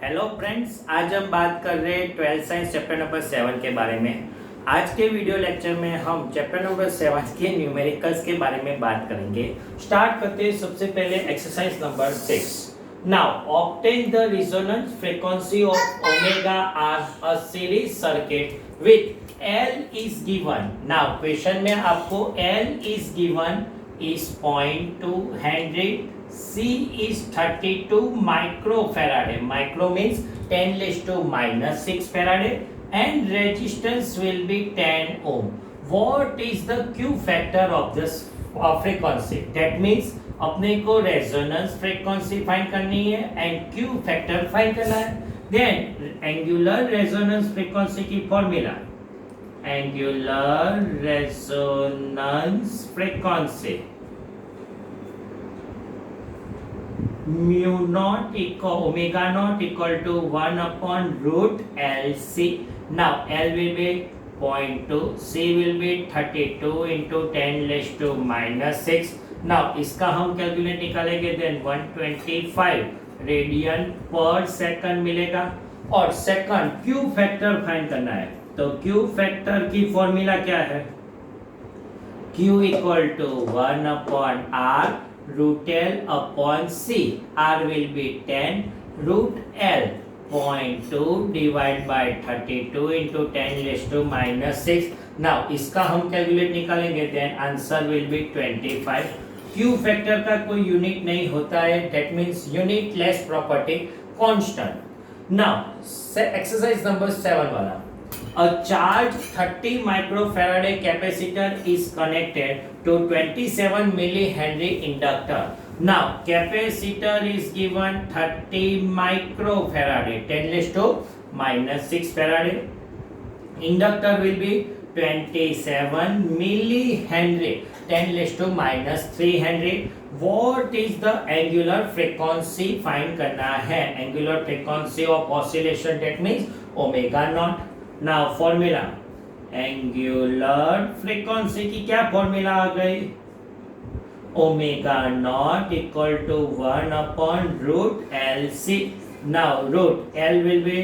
Hello friends, आज हम बात कर रहे हैं 12th साइंस चैप्टर नंबर 7 के बारे में। आज के वीडियो लेक्चर में हम चैप्टर नंबर 7 के न्यूमेरिकल्स के बारे में बात करेंगे। स्टार्ट करते हैं सबसे पहले exercise number 6। Now obtain the resonance frequency of omega R a series circuit with L is given. Now question में आपको L is given is 0.2 Henry, C is 32 microfarad. Micro means 10 raised to minus 6 farad, and resistance will be 10 ohm. What is the Q factor of this frequency? That means अपने को resonance frequency find करनी है and Q factor find करना है. Then angular resonance frequency की formula. Angular resonance frequency mu naught equal omega naught equal to 1 upon root LC. Now L will be 0.2, C will be 32 into 10 raised to minus 6. Now इसका हम calculate निकालेंगे, then 125 radian पर second मिलेगा और second Q factor find करना है। तो Q factor की फॉर्मूला क्या है? Q equal to 1 upon R root L upon C. R will be 10 root L 0.2 divide by 32 into 10 raised to minus 6. Now इसका हम कैलकुलेट निकालेंगे, then answer will be 25. Q factor का कोई unit नहीं होता है, that means unitless property constant. Now exercise number 7 वाला, a charged 30 microfarad capacitor is connected to 27 millihenry inductor. Now capacitor is given 30 microfarad, 10 raised to minus 6 farad. Inductor will be 27 millihenry, 10 raised to minus 3 henry. What is the angular frequency find करना है? Angular frequency of oscillation, that means omega naught. Now formula, angular frequency की क्या formula आ गई? Omega naught equal to 1 upon root LC. Now root L will be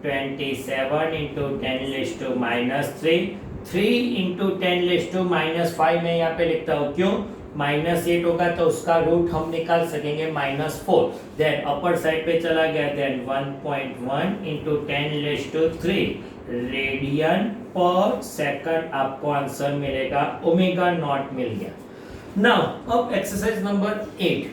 27 into 10 raised to minus 3. 3 into 10 raised to minus 5 मैं यहाँ पे लिखता हूँ, क्यों? -8 होगा तो उसका रूट हम निकाल सकेंगे -4. देन अपर साइड पे चला गया, then 1.1 into 10 raised to 3 radian पर सेकंड आपको आंसर मिलेगा, ओमेगा नॉट मिल गया। नाउ अब exercise number 8,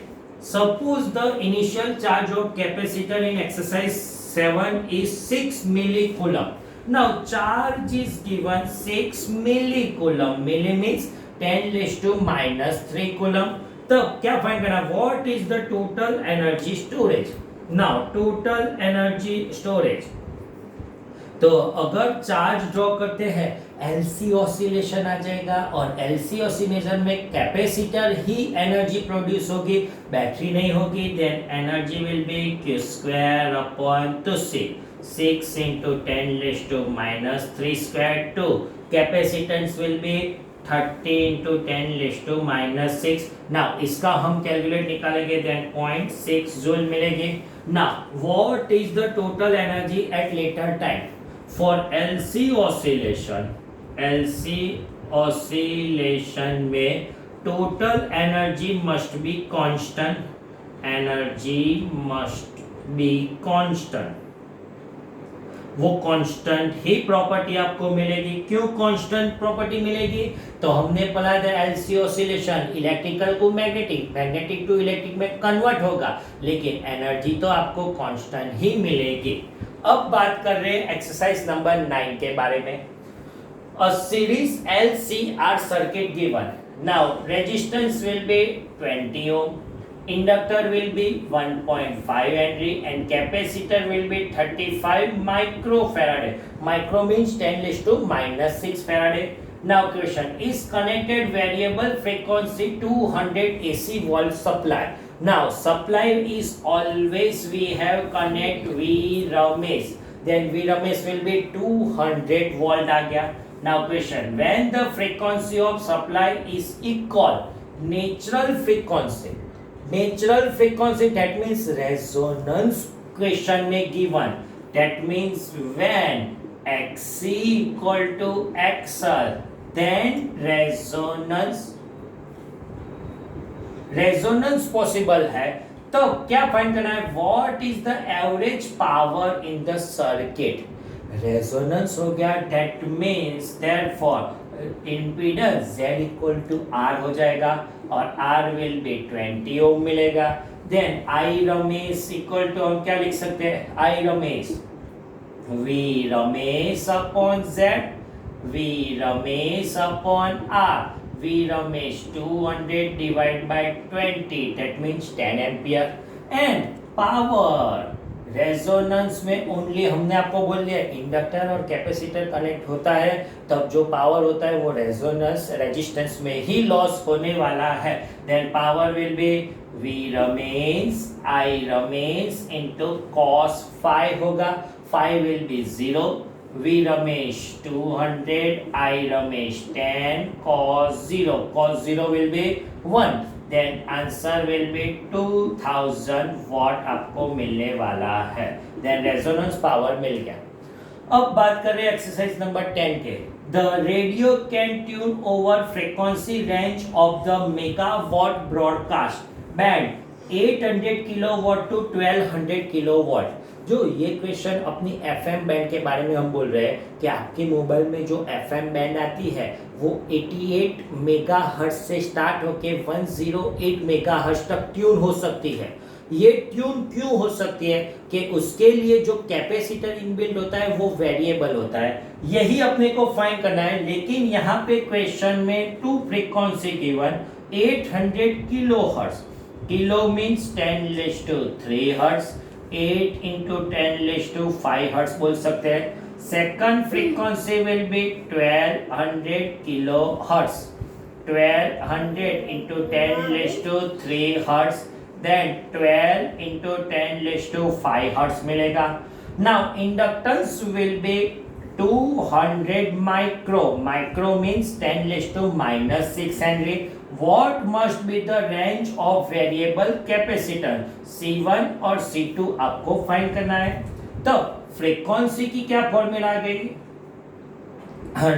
suppose the initial charge of capacitor in exercise 7 is 6 millicoulomb. Now charge is given 6 millicoulomb. Milli means 10 raised to minus 3 coulomb. तब क्या find करना? What is the total energy storage? Now total energy storage, तो अगर charge draw करते हैं LC oscillation आ जाएगा और LC oscillation में कैपेसिटर ही एनर्जी प्रोड्यूस होगी, बैटरी नहीं होगी। Then energy will be Q square upon 2C, 6 into 10 raised to minus 3 square 2. Capacitance will be 30 into 10 raised to minus 6. Now इसका हम कैलकुलेट निकालेंगे, देन 0.6 जूल मिलेगी। Now what is the total energy at later time? For LC oscillation में total energy must be constant. Energy must be constant. वो constant ही property आपको मिलेगी। क्यों constant property मिलेगी? तो हमने पढ़ा था एलसी ऑसिलेशन इलेक्ट्रिकल को मैग्नेटिक, मैग्नेटिक टू इलेक्ट्रिक में कन्वर्ट होगा, लेकिन एनर्जी तो आपको कांस्टेंट ही मिलेगी। अब बात कर रहे हैं एक्सरसाइज नंबर 9 के बारे में। A series LCR circuit given. Now resistance will be 20 ohm, inductor will be 1.5 Henry and capacitor will be 35 microfarad. Micro means 10 raised to minus 6 farad. Now question, is connected variable frequency 200 AC volt supply. Now supply is always we have connect V Ramesh, then V Ramesh will be 200 volt आ गया। Now question, when the frequency of supply is equal natural frequency, that means resonance question में given, that means when XC equal to XL then resonance possible है। तो क्या find करना है, what is the average power in the circuit. Resonance हो गया, that means therefore impedance Z equal to R हो जाएगा और R विल बी 20 ओम मिलेगा। Then I RMS equal to हम क्या लिख सकते हैं, I RMS V RMS upon Z, V RMS upon R, V Ramesh 200 divided by 20 that means 10 ampere and power resonance में ओनली हमने आपको बोल दिया इंडक्टर और कैपेसिटर कनेक्ट होता है तब जो पावर होता है वो रेजोनेंस रेजिस्टेंस में ही लॉस होने वाला है। Then power will be V Ramesh I Ramesh into cos phi होगा, phi will be 0, V Ramesh 200 I Ramesh 10 cos 0 will be 1, then answer will be 2000 watt आपको मिलने वाला है। then रेजोनेंस पावर मिल गया। अब बात कर रहे हैं एक्सरसाइज नंबर 10 के। The radio can tune over frequency range of the megawatt broadcast band 800 kilowatt to 1200 kilowatt. जो ये क्वेश्चन अपनी FM बैंड के बारे में हम बोल रहे हैं कि आपके मोबाइल में जो FM बैंड आती है वो 88 मेगाहर्ट्ज से स्टार्ट होके 108 मेगाहर्ट्ज तक ट्यून हो सकती है। ये ट्यून क्यों हो सकती है कि उसके लिए जो कैपेसिटर इनबिल्ट होता है वो वेरिएबल होता है, यही अपने को फाइंड करना है। लेकिन यहाँ पे क्वेश्चन में two frequency given 800 kilo hertz, kilo means 10⁻³ hertz, 8 into 10⁻5 hertz बोल सकते हैं। Second frequency will be 1200 kilo hertz, 1200 into 10⁻³ hertz, then 12 into 10⁻5 hertz मिलेगा। Now inductance will be 200 micro means 10⁻⁻6 henry. What must be the range of variable capacitor C1 और C2 आपको find करना है। तो frequency की क्या फॉर्मूला आ गई,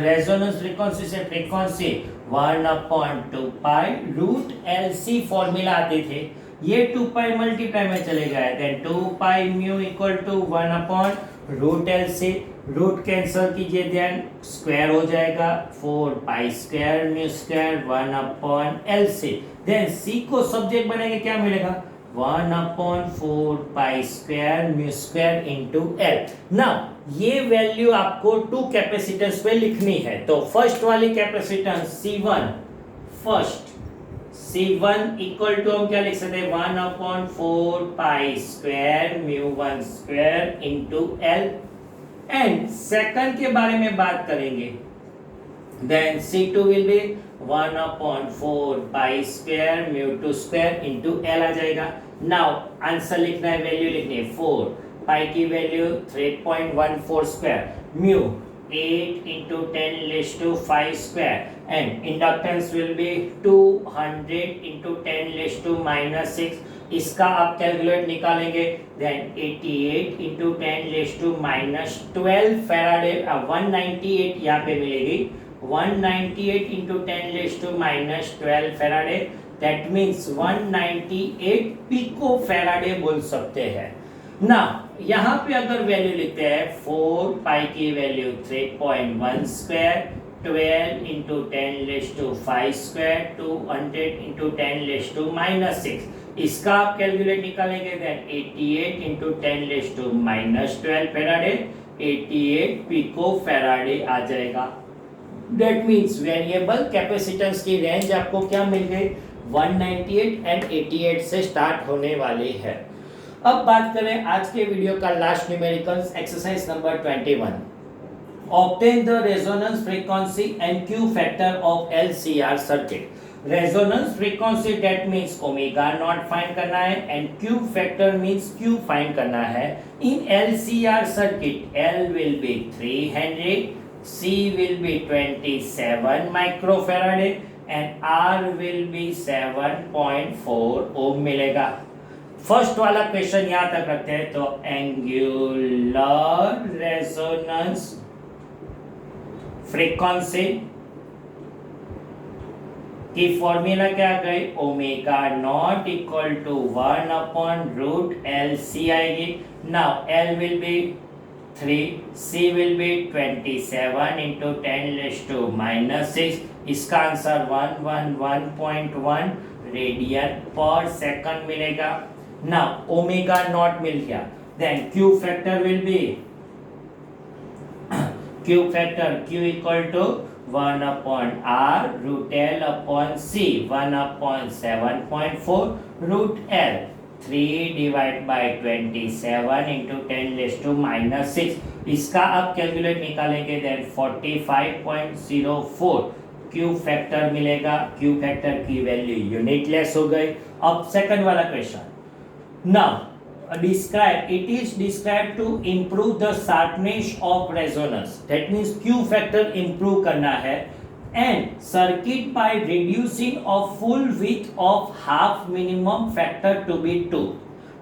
रेजोनेंस फ्रीक्वेंसी से frequency 1/2 pi root LC formula आते थे, ये 2 पाई मल्टीप्लाई में चले गए, then 2 pi mu equal to 1/रूट LC, रूट कैंसिल कीजिए देन स्क्वायर हो जाएगा 4 pi square mu square 1/LC। Then C को सब्जेक्ट बनाएंगे क्या मिलेगा 1/4 pi square mu square into L। Now ये वैल्यू आपको 2 कैपेसिटेंस पे लिखनी है। तो फर्स्ट वाली capacitance C1, first C1 equal to हम क्या लिख सकते हैं 1/4 pi square mu 1 square into L। And second के बारे में बात करेंगे, then C2 will be 1/4 pi square mu 2 square into L आ जाएगा। नाउ आंसर लिखना है, वैल्यू लिखनी है 4 पाई की value 3.14 square mu 8 into 10⁻5 square and inductance will be 200 into 10⁻⁻6। इसका आप कैलकुलेट निकालेंगे देन 88 into 10⁻12 फैराडे 198 यहाँ पे मिलेगी 198 into 10⁻12 faraday, that means 198 pico faraday बोल सकते हैं ना। यहाँ पे अगर वैल्यू लिखते हैं 4 पाई की value 3.1 square 12 into 10⁻5 square 200 into 10⁻⁻6, इसका आप कैलकुलेट निकालेंगे then 88 into 10⁻12 farad 88 pico farad आ जाएगा। दैट मीन्स वेरिएबल कैपेसिटेंस की रेंज आपको क्या मिल गई 198 एंड 88 से स्टार्ट होने वाली है। अब बात करें आज के वीडियो का last numericals exercise number 21। Obtain the resonance frequency and Q factor of LCR circuit. Resonance frequency that means omega not find करना है and Q factor means Q find करना है। In LCR circuit L will be 3 henry, C will be 27 microfarad and R will be 7.4 ohm मिलेगा। First वाला question यहां तक रखते हैं, तो एंगुलर रेजोनेंस फ्रीक्वेंसी की फॉर्मूला क्या गई, omega not equal to 1 upon root L C आएगी। Now L will be 3, C will be 27 into 10⁻⁻⁶। इसका आंसर 111.1 रेडियन पर सेकंड मिलेगा। नाउ ओमेगा नॉट मिल गया, then Q factor will be Q equal to 1 upon R root L upon C, 1 upon 7.4 root L, 3 divide by 27 into 10⁻⁻⁶। इसका अब calculate निकालेंगे, then 45.04 Q factor मिलेगा। Q factor की value unitless हो गई। अब सेकंड वाला question, now it is described to improve the sharpness of resonance, that means Q factor improve करना है, and circuit by reducing of full width of half minimum factor to be 2,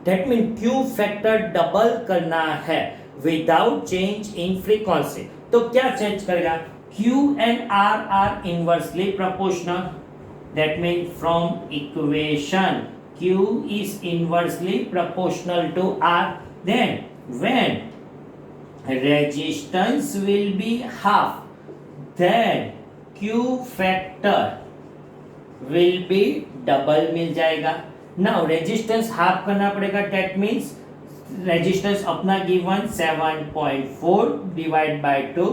that means Q factor double करना है without change in frequency। तो क्या change करेगा, Q and R are inversely proportional, that means from equation Q is inversely proportional to R, then when resistance will be half, then Q factor will be double मिल जाएगा। Now resistance half करना पड़ेगा, that means resistance अपना given 7.4 divide by 2,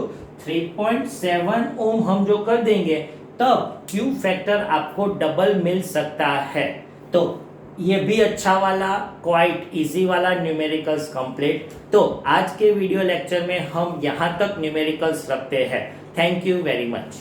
3.7 ओम हम जो कर देंगे तब Q factor आपको डबल मिल सकता है। तो ये भी अच्छा वाला, क्वाइट इजी वाला न्यूमेरिकल्स कंप्लीट। तो आज के वीडियो लेक्चर में हम यहाँ तक न्यूमेरिकल्स रखते हैं। Thank you very much.